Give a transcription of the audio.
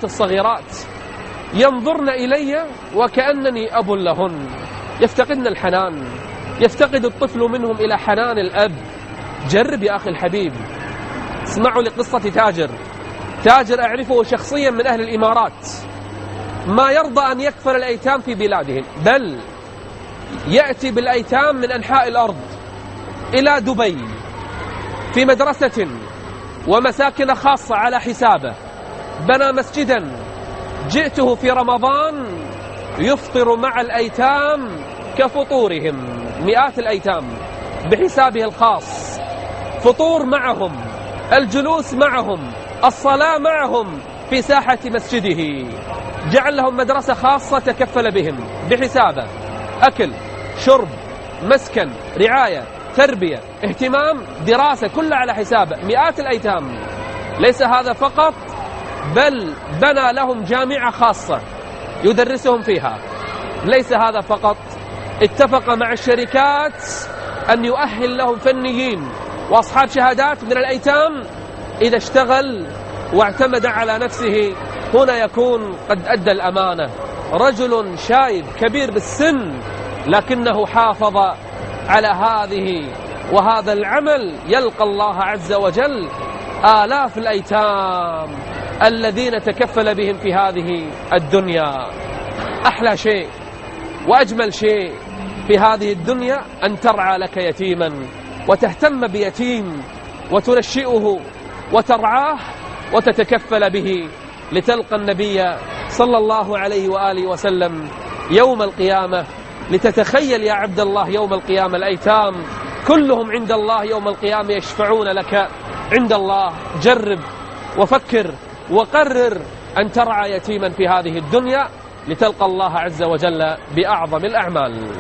الصغيرات ينظرن إلي وكأنني أب لهن، يفتقدن الحنان، يفتقد الطفل منهم إلى حنان الأب. جرب يا أخي الحبيب، اسمعوا لقصة تاجر أعرفه شخصيا من أهل الإمارات، ما يرضى أن يكفل الأيتام في بلادهم، بل يأتي بالأيتام من أنحاء الأرض إلى دبي في مدرسة ومساكن خاصة على حسابه. بنى مسجدا، جئته في رمضان يفطر مع الأيتام كفطورهم، مئات الأيتام بحسابه الخاص، فطور معهم، الجلوس معهم، الصلاة معهم في ساحة مسجده. جعل لهم مدرسة خاصة تكفل بهم بحسابه، أكل، شرب، مسكن، رعاية، تربية، اهتمام، دراسة، كلها على حسابه، مئات الأيتام. ليس هذا فقط، بل بنى لهم جامعة خاصة يدرسهم فيها. ليس هذا فقط، اتفق مع الشركات أن يؤهل لهم فنيين وأصحاب شهادات من الأيتام. إذا اشتغل واعتمد على نفسه هنا يكون قد أدى الأمانة. رجل شايب كبير بالسن لكنه حافظ على هذه وهذا العمل، يلقى الله عز وجل آلاف الأيتام الذين تكفل بهم في هذه الدنيا. أحلى شيء وأجمل شيء في هذه الدنيا أن ترعى لك يتيما وتهتم بيتيم وتنشئه وترعاه وتتكفل به، لتلقى النبي صلى الله عليه وآله وسلم يوم القيامة. لتتخيل يا عبد الله يوم القيامة الأيتام كلهم عند الله يوم القيامة يشفعون لك عند الله. جرب وفكر وقرر أن ترعى يتيما في هذه الدنيا لتلقى الله عز وجل بأعظم الأعمال.